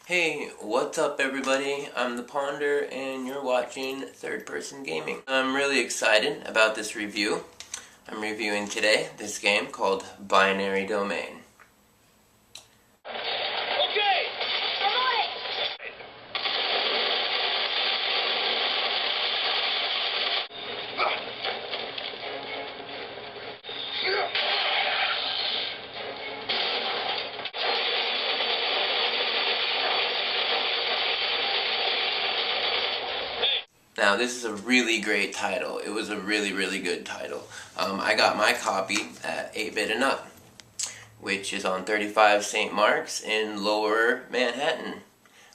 Hey, what's up everybody? I'm ThePonder and you're watching Third Person Gaming. I'm really excited about this review. I'm reviewing today this game called Binary Domain. Okay! I'm on it! Now this is a really great title. It was a really good title. I got my copy at 8-Bit and Up, which is on 35 St. Mark's in Lower Manhattan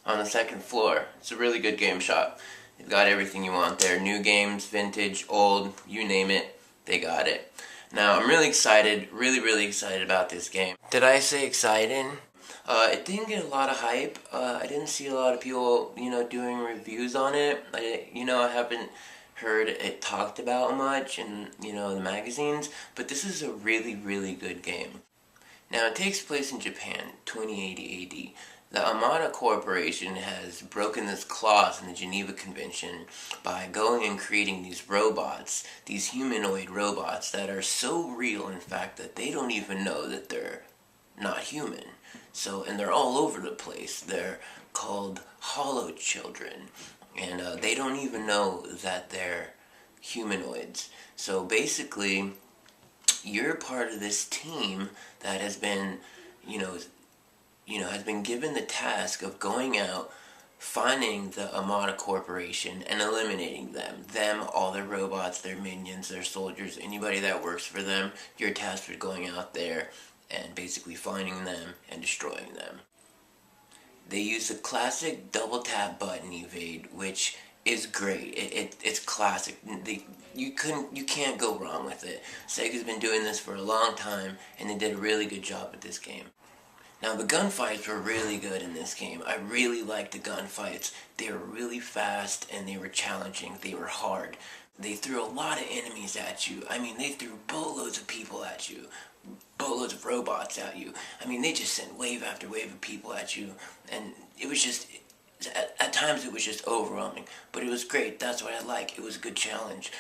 on the second floor. It's a really good game shop. They've got everything you want there. New games, vintage, old, you name it, they got it. Now I'm really excited, really excited about this game. Did I say excited? It didn't get a lot of hype. I didn't see a lot of people, doing reviews on it. I haven't heard it talked about much in, the magazines, but this is a really good game. Now, it takes place in Japan, 2080 AD. The Amada Corporation has broken this clause in the Geneva Convention by going and creating these robots, these humanoid robots that are so real, in fact, that they don't even know that they're not human. And they're all over the place. They're called hollow children, and they don't even know that they're humanoids. So basically, you're part of this team that has been, has been given the task of going out, finding the Amada Corporation and eliminating them. All their robots, their minions, their soldiers, anybody that works for them. You're tasked with going out there and basically finding them and destroying them. They use the classic double tap button evade, which is great. It's classic. You can't go wrong with it. Sega's been doing this for a long time, and they did a really good job with this game. Now, the gunfights were really good in this game. I really liked the gunfights. They were really fast, and they were challenging. They were hard. They threw a lot of enemies at you. I mean, they threw boatloads of people at you. Boatloads of robots at you. I mean, they just sent wave after wave of people at you. And it was just, at times it was just overwhelming. But it was great. That's what I like. It was a good challenge.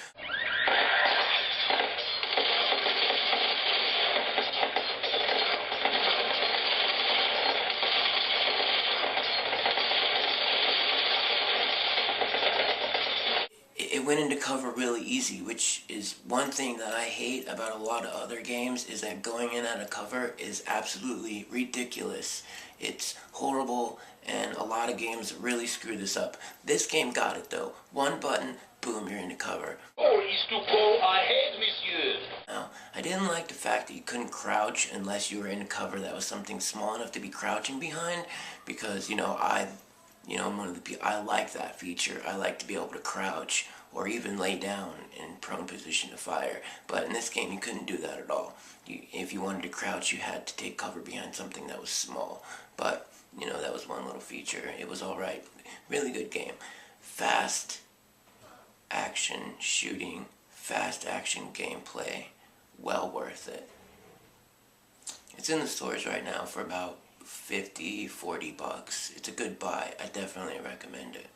It went into cover really easy, which is one thing that I hate about a lot of other games, is that going in out of cover is absolutely ridiculous. It's horrible, and a lot of games really screw this up. This game got it though. One button, boom, you're into cover. All is to go ahead, monsieur. Now, I didn't like the fact that you couldn't crouch unless you were in cover that was something small enough to be crouching behind, because, I'm one of the people, I like that feature. I like to be able to crouch or even lay down in prone position to fire. But in this game, you couldn't do that at all. If you wanted to crouch, you had to take cover behind something that was small. But, that was one little feature. It was alright. Really good game. Fast action shooting, fast action gameplay. Well worth it. It's in the stores right now for about 50, 40 bucks. It's a good buy. I definitely recommend it.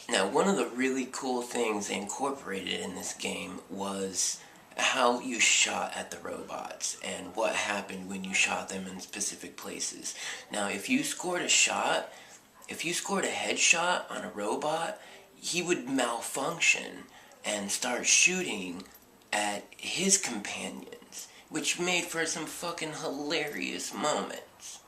Now, one of the really cool things they incorporated in this game was how you shot at the robots and what happened when you shot them in specific places. Now, if you scored a headshot on a robot, he would malfunction and start shooting at his companions, which made for some fucking hilarious moments.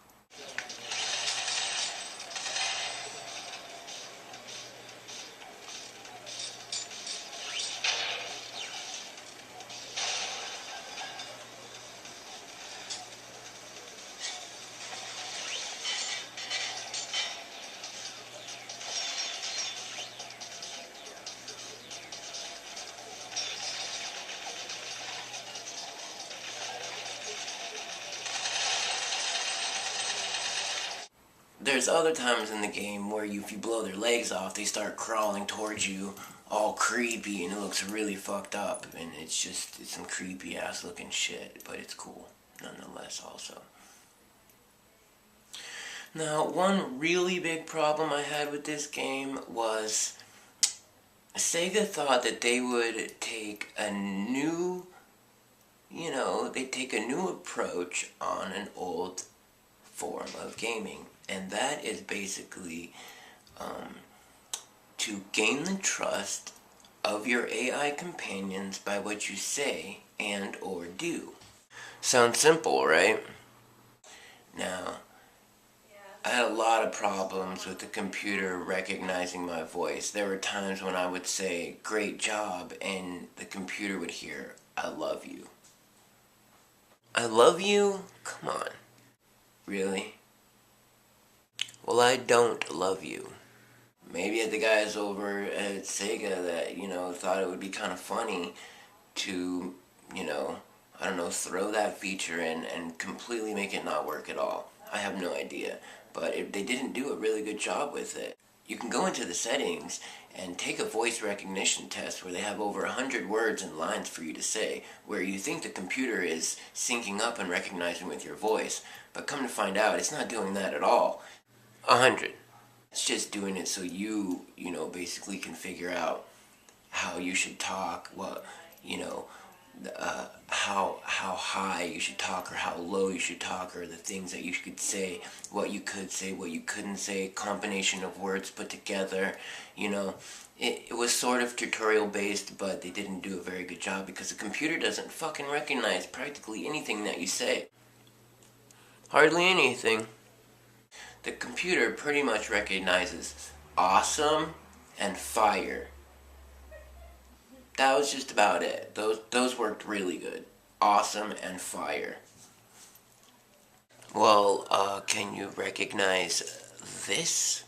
There's other times in the game where if you blow their legs off, they start crawling towards you all creepy, and it looks really fucked up, and it's some creepy ass looking shit, but it's cool nonetheless also. Now, one really big problem I had with this game was Sega thought that they would take a new, they'd take a new approach on an old form of gaming. And that is basically to gain the trust of your AI companions by what you say and or do. Sounds simple, right? Now, I had a lot of problems with the computer recognizing my voice. There were times when I would say, "Great job," and the computer would hear, "I love you." I love you? Come on. Really? Well, I don't love you. Maybe the guys over at Sega that, thought it would be kind of funny to, I don't know, throw that feature in and completely make it not work at all. I have no idea. But they didn't do a really good job with it. You can go into the settings and take a voice recognition test where they have over 100 words and lines for you to say, where you think the computer is syncing up and recognizing with your voice. But come to find out, it's not doing that at all. 100. It's just doing it so you basically can figure out how you should talk, how high you should talk or how low you should talk, or the things that you could say, what you could say, what you couldn't say, combination of words put together. It was sort of tutorial based, but they didn't do a very good job because the computer doesn't fucking recognize practically anything that you say. Hardly anything. The computer pretty much recognizes awesome and fire. That was just about it. Those worked really good. Awesome and fire. Well, can you recognize this?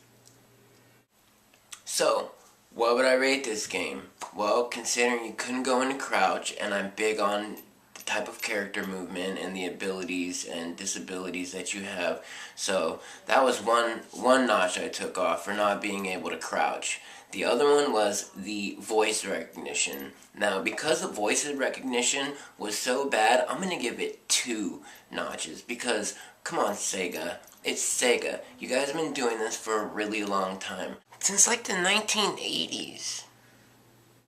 So, what would I rate this game? Well, considering you couldn't go into crouch, and I'm big on the type of character movement and the abilities and disabilities that you have, so that was one notch I took off for not being able to crouch. The other one was the voice recognition. Now, because the voice recognition was so bad, I'm going to give it 2 notches. Because, come on, Sega. It's Sega. You guys have been doing this for a really long time. Since like the 1980s.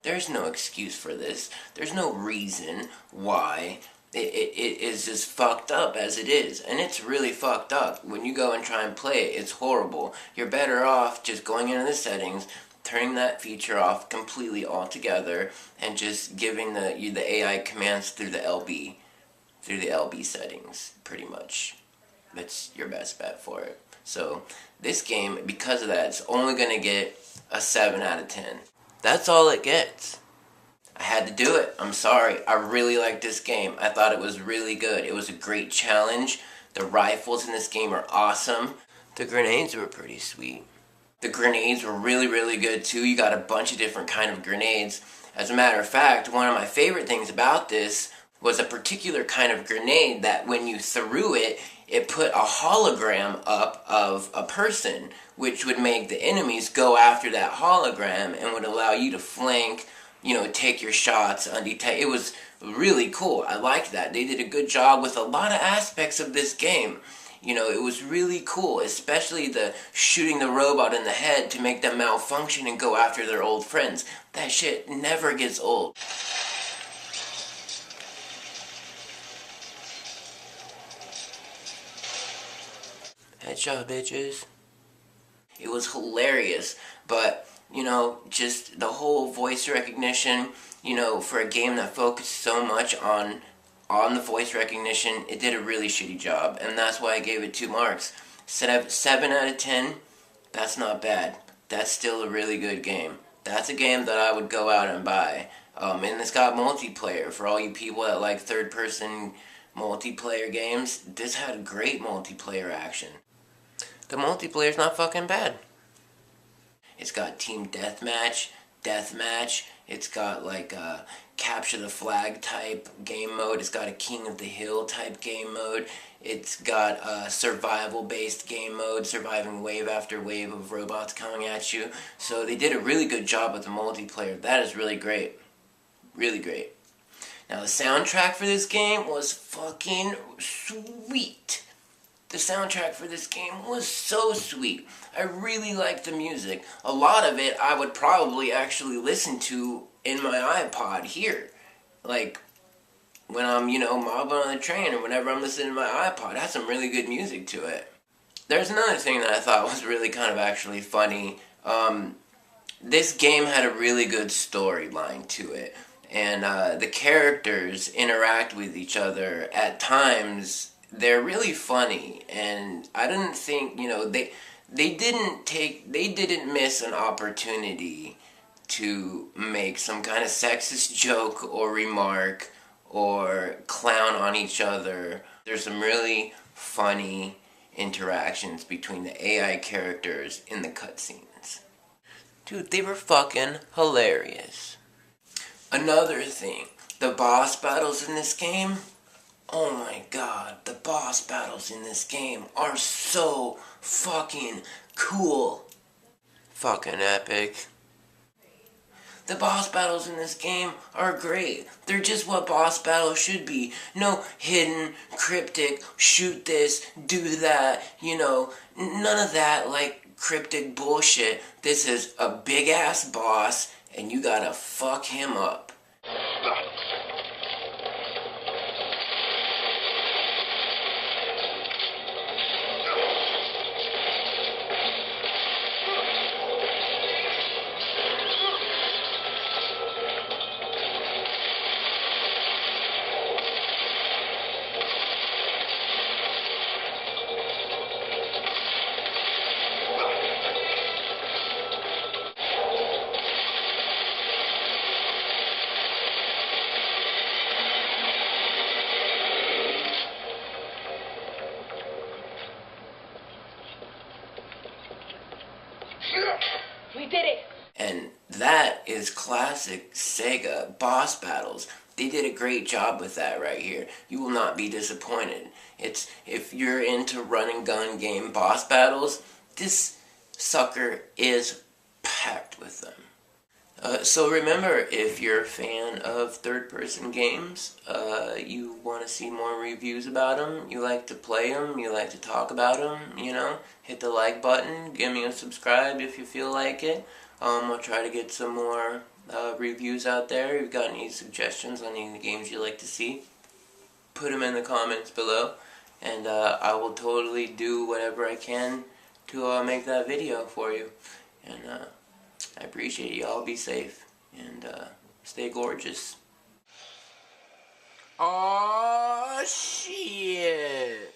There's no excuse for this. There's no reason why it is as fucked up as it is. And it's really fucked up. When you go and try and play it, it's horrible. You're better off just going into the settings, turning that feature off completely altogether, and just giving the AI commands through the LB settings, pretty much. That's your best bet for it. So this game, because of that, it's only going to get a 7 out of 10. That's all it gets. I had to do it. I'm sorry. I really liked this game. I thought it was really good. It was a great challenge. The rifles in this game are awesome. The grenades were pretty sweet. The grenades were really, really good too. You got a bunch of different kind of grenades. As a matter of fact, one of my favorite things about this was a particular kind of grenade that when you threw it, it put a hologram up of a person, which would make the enemies go after that hologram and would allow you to flank, take your shots undetected. It was really cool. I liked that. They did a good job with a lot of aspects of this game. It was really cool, especially the shooting the robot in the head to make them malfunction and go after their old friends. That shit never gets old. Headshot, bitches. It was hilarious, but, just the whole voice recognition, for a game that focused so much on the voice recognition, it did a really shitty job, and that's why I gave it 2 marks. 7 out of 10, that's not bad. That's still a really good game. That's a game that I would go out and buy. And it's got multiplayer. For all you people that like third-person multiplayer games, this had great multiplayer action. The multiplayer's not fucking bad. It's got team deathmatch, it's got like a capture the flag type game mode, it's got a King of the Hill type game mode, it's got a survival based game mode, surviving wave after wave of robots coming at you. So they did a really good job with the multiplayer. That is really great. Really great. Now the soundtrack for this game was fucking sweet. The soundtrack for this game was so sweet. I really liked the music. A lot of it I would probably actually listen to in my iPod here. Like, when I'm, mobbing on the train or whenever I'm listening to my iPod. It has some really good music to it. There's another thing that I thought was really kind of actually funny. This game had a really good storyline to it. And the characters interact with each other at times. They're really funny. And I didn't think, they didn't miss an opportunity to make some kind of sexist joke or remark or clown on each other. There's some really funny interactions between the AI characters in the cutscenes. Dude, they were fucking hilarious. Another thing, the boss battles in this game, oh my god, the boss battles in this game are so fucking cool. Fucking epic. The boss battles in this game are great. They're just what boss battles should be. No hidden, cryptic, shoot this, do that, none of that like cryptic bullshit. This is a big ass boss and you gotta fuck him up. We did it! And that is classic Sega boss battles. They did a great job with that right here. You will not be disappointed. If you're into run and gun game boss battles, this sucker is packed with them. So remember, if you're a fan of third-person games, you want to see more reviews about them, you like to play them, you like to talk about them, hit the like button, give me a subscribe if you feel like it. I'll try to get some more reviews out there. If you've got any suggestions on any of the games you'd like to see, put them in the comments below, and I will totally do whatever I can to make that video for you. And I appreciate you. All be safe and stay gorgeous. Aw, shit.